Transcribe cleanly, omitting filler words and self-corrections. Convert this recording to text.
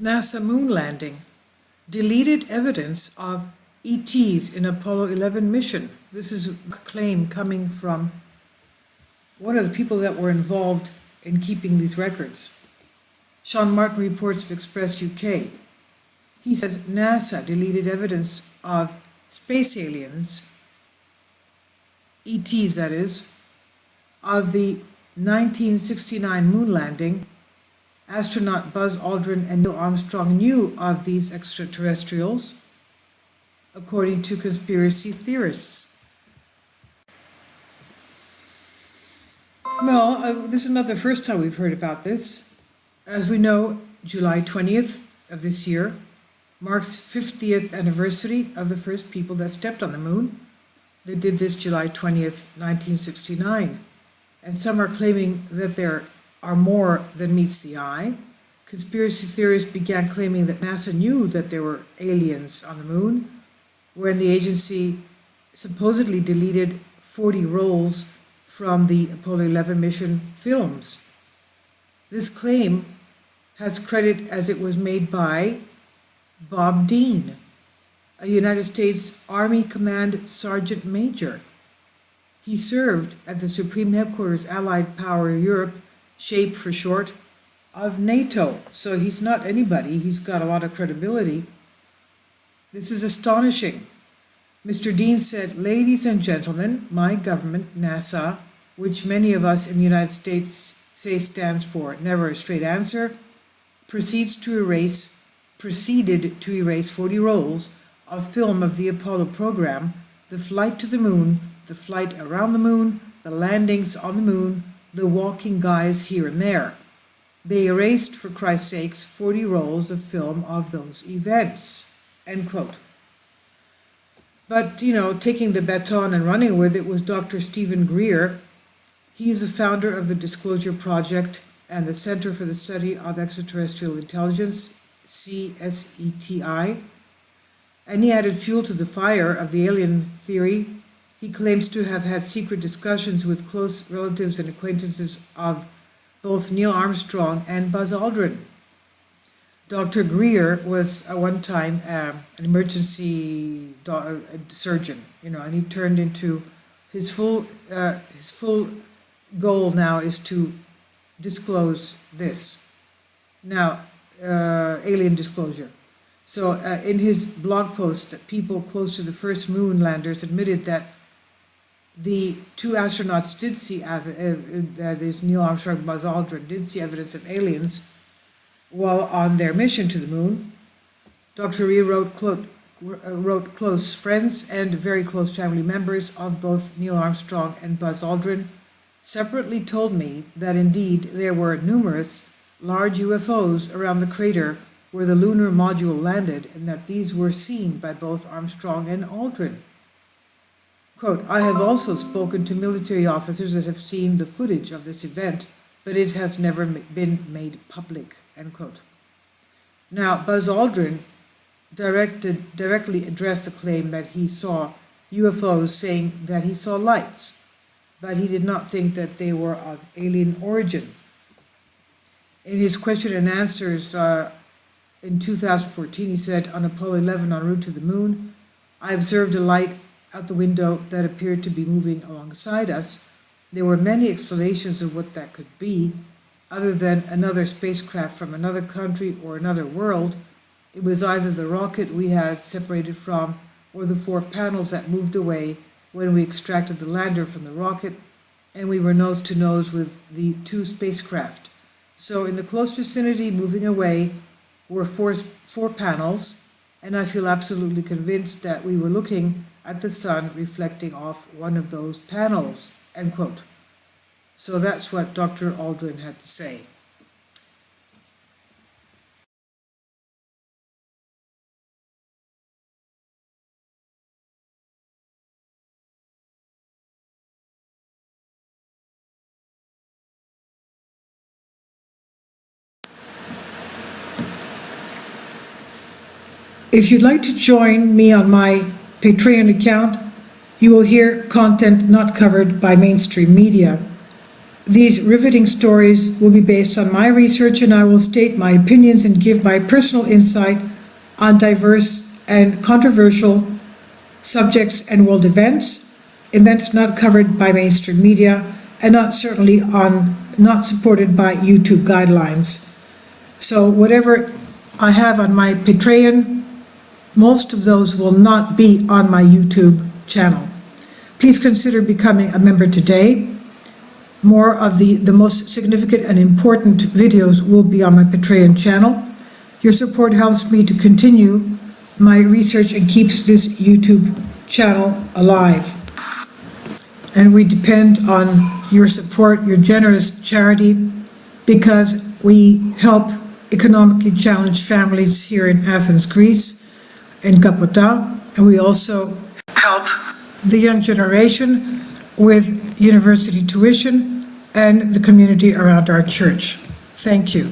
NASA moon landing. Deleted evidence of ETs in Apollo 11 mission. This is a claim coming from one of the people that were involved in keeping these records. Sean Martin reports of Express UK. He says NASA deleted evidence of space aliens, ETs that is, of the 1969 moon landing. Astronaut Buzz Aldrin and Neil Armstrong knew of these extraterrestrials, according to conspiracy theorists. Well, this is not the first time we've heard about this. As we know, July 20th of this year marks 50th anniversary of the first people that stepped on the moon. They did this July 20th, 1969. And some are claiming that there are more than meets the eye. Conspiracy theorists began claiming that NASA knew that there were aliens on the moon, when the agency supposedly deleted 40 rolls from the Apollo 11 mission films. This claim has credit as it was made by Bob Dean, a United States Army Command Sergeant Major. He served at the Supreme Headquarters Allied Power Europe, SHAPE for short, of NATO. So he's not anybody, he's got a lot of credibility. This is astonishing. Mr. Dean said, "Ladies and gentlemen, my government, NASA, which many of us in the United States say stands for never a straight answer, proceeded to erase 40 rolls of film of the Apollo program, the flight to the moon, the flight around the moon, the landings on the moon, the walking guys here and there. They erased, for Christ's sakes, 40 rolls of film of those events," end quote. But, taking the baton and running with it was Dr. Stephen Greer. He's the founder of the Disclosure Project and the Center for the Study of Extraterrestrial Intelligence, CSETI. And he added fuel to the fire of the alien theory. He claims to have had secret discussions with close relatives and acquaintances of both Neil Armstrong and Buzz Aldrin. Dr. Greer was at one time an emergency surgeon, and he turned into his full goal now is to disclose this. Now, alien disclosure. So in his blog post, people close to the first moon landers admitted that the two astronauts did see, that is Neil Armstrong and Buzz Aldrin, did see evidence of aliens while on their mission to the moon. Dr. Rhea wrote close friends and very close family members of both Neil Armstrong and Buzz Aldrin separately told me that indeed there were numerous large UFOs around the crater where the lunar module landed, and that these were seen by both Armstrong and Aldrin. Quote, "I have also spoken to military officers that have seen the footage of this event, but it has never been made public," end quote. Now, Buzz Aldrin directly addressed the claim that he saw UFOs, saying that he saw lights, but he did not think that they were of alien origin. In his question and answers in 2014, he said, "On Apollo 11 en route to the moon, I observed a light out the window that appeared to be moving alongside us. There were many explanations of what that could be, other than another spacecraft from another country or another world. It was either the rocket we had separated from or the 4 panels that moved away when we extracted the lander from the rocket, and we were nose to nose with the 2 spacecraft. So in the close vicinity, moving away, were four panels, and I feel absolutely convinced that we were looking at the sun reflecting off one of those panels," end quote. So that's what Dr. Aldrin had to say. If you'd like to join me on my Patreon account, you will hear content not covered by mainstream media. These riveting stories will be based on my research, and I will state my opinions and give my personal insight on diverse and controversial subjects and world events not covered by mainstream media, and not supported by YouTube guidelines. So whatever I have on my Patreon, most of those will not be on my YouTube channel. Please consider becoming a member today. More of the most significant and important videos will be on my Patreon channel. Your support helps me to continue my research and keeps this YouTube channel alive. And we depend on your support, your generous charity, because we help economically challenged families here in Athens, Greece, in Kapota, and we also help the young generation with university tuition and the community around our church. Thank you.